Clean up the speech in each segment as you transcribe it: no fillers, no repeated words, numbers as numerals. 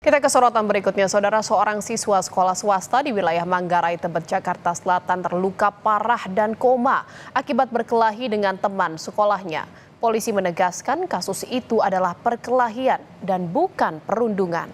Kita ke sorotan berikutnya, saudara. Seorang siswa sekolah swasta di wilayah Manggarai, Tebet, Jakarta Selatan terluka parah dan koma akibat berkelahi dengan teman sekolahnya. Polisi menegaskan kasus itu adalah perkelahian dan bukan perundungan.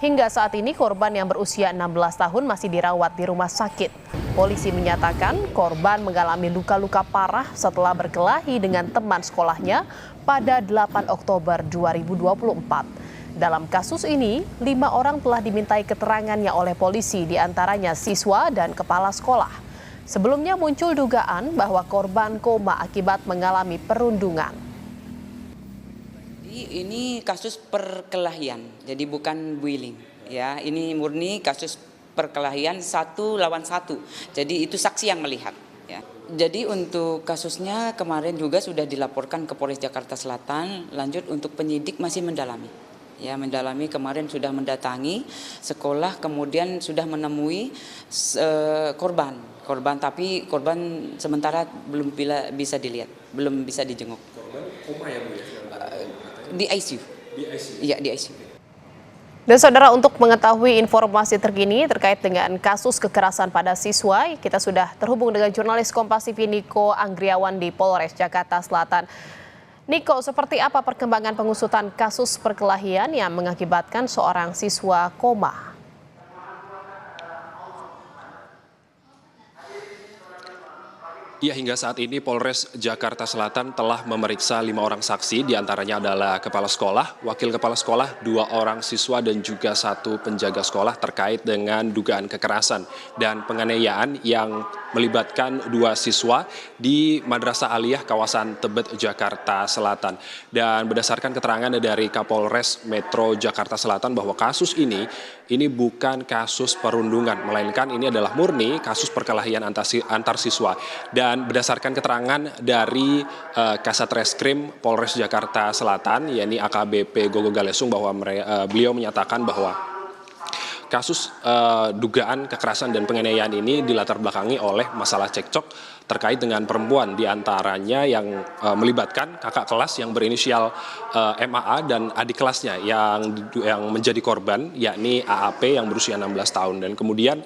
Hingga saat ini korban yang berusia 16 tahun masih dirawat di rumah sakit. Polisi menyatakan korban mengalami luka-luka parah setelah berkelahi dengan teman sekolahnya pada 8 Oktober 2024. Dalam kasus ini, 5 orang telah dimintai keterangannya oleh polisi, diantaranya siswa dan kepala sekolah. Sebelumnya muncul dugaan bahwa korban koma akibat mengalami perundungan. Ini kasus perkelahian, jadi bukan bullying. Ya, ini murni kasus perkelahian 1 lawan 1. Jadi itu saksi yang melihat. Ya. Jadi untuk kasusnya kemarin juga sudah dilaporkan ke Polres Jakarta Selatan. Lanjut untuk penyidik masih mendalami. Ya, mendalami, kemarin sudah mendatangi sekolah, kemudian sudah menemui korban, tapi korban sementara belum bisa dilihat, belum bisa dijenguk. Korban koma ya, Bu ya? Di ICU. Di ICU? Iya, di ICU. Dan saudara, untuk mengetahui informasi terkini terkait dengan kasus kekerasan pada siswa, kita sudah terhubung dengan jurnalis Kompas TV Niko Anggriawan di Polres Jakarta Selatan. Niko, seperti apa perkembangan pengusutan kasus perkelahian yang mengakibatkan seorang siswa koma? Ya, hingga saat ini Polres Jakarta Selatan telah memeriksa 5 orang saksi, diantaranya adalah kepala sekolah, wakil kepala sekolah, 2 orang siswa dan juga 1 penjaga sekolah terkait dengan dugaan kekerasan dan penganiayaan yang melibatkan 2 siswa di Madrasah Aliyah kawasan Tebet, Jakarta Selatan. Dan berdasarkan keterangan dari Kapolres Metro Jakarta Selatan bahwa kasus ini bukan kasus perundungan, melainkan ini adalah murni kasus perkelahian antar siswa. Dan berdasarkan keterangan dari Kasat Reskrim Polres Jakarta Selatan, yakni AKBP Gogo Galesung, bahwa beliau menyatakan bahwa kasus dugaan kekerasan dan penganiayaan ini dilatar belakangi oleh masalah cekcok terkait dengan perempuan, diantaranya yang melibatkan kakak kelas yang berinisial MAA dan adik kelasnya yang menjadi korban, yakni AAP yang berusia 16 tahun. Dan kemudian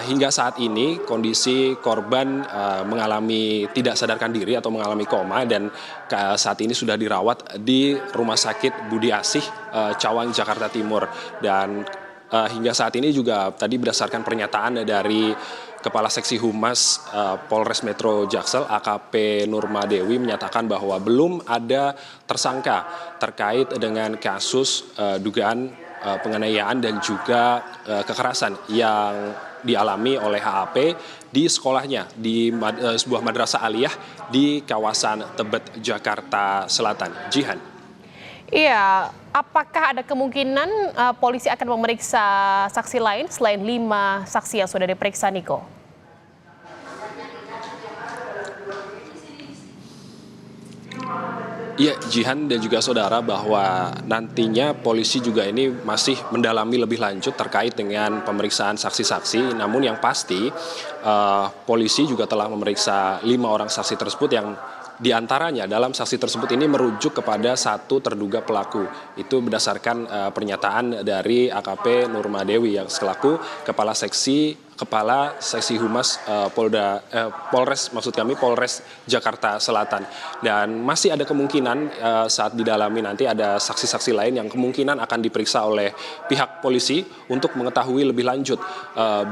hingga saat ini kondisi korban mengalami tidak sadarkan diri atau mengalami koma, dan saat ini sudah dirawat di Rumah Sakit Budi Asih Cawang, Jakarta Timur. Dan hingga saat ini juga tadi berdasarkan pernyataan dari Kepala Seksi Humas Polres Metro Jaksel AKP Nurmadewi menyatakan bahwa belum ada tersangka terkait dengan kasus dugaan penganiayaan dan juga kekerasan yang dialami oleh HAP di sekolahnya di sebuah madrasah aliyah di kawasan Tebet, Jakarta Selatan. Jihan. Iya, apakah ada kemungkinan polisi akan memeriksa saksi lain selain 5 saksi yang sudah diperiksa, Niko? Iya, Jihan dan juga saudara, bahwa nantinya polisi juga ini masih mendalami lebih lanjut terkait dengan pemeriksaan saksi-saksi. Namun yang pasti polisi juga telah memeriksa 5 orang saksi tersebut, yang diantaranya dalam saksi tersebut ini merujuk kepada 1 terduga pelaku. Itu berdasarkan pernyataan dari AKP Nurmadewi yang selaku Kepala Seksi Humas Polres Jakarta Selatan. Dan masih ada kemungkinan saat didalami nanti ada saksi-saksi lain yang kemungkinan akan diperiksa oleh pihak polisi untuk mengetahui lebih lanjut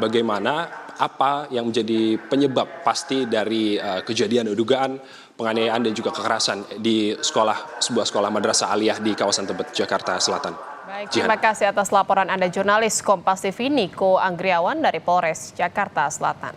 bagaimana apa yang menjadi penyebab pasti dari kejadian dugaan penganiayaan dan juga kekerasan di sebuah sekolah madrasah aliyah di kawasan Tebet, Jakarta Selatan. Baik, terima kasih atas laporan Anda, jurnalis Kompas TV Niko Anggriawan dari Polres Jakarta Selatan.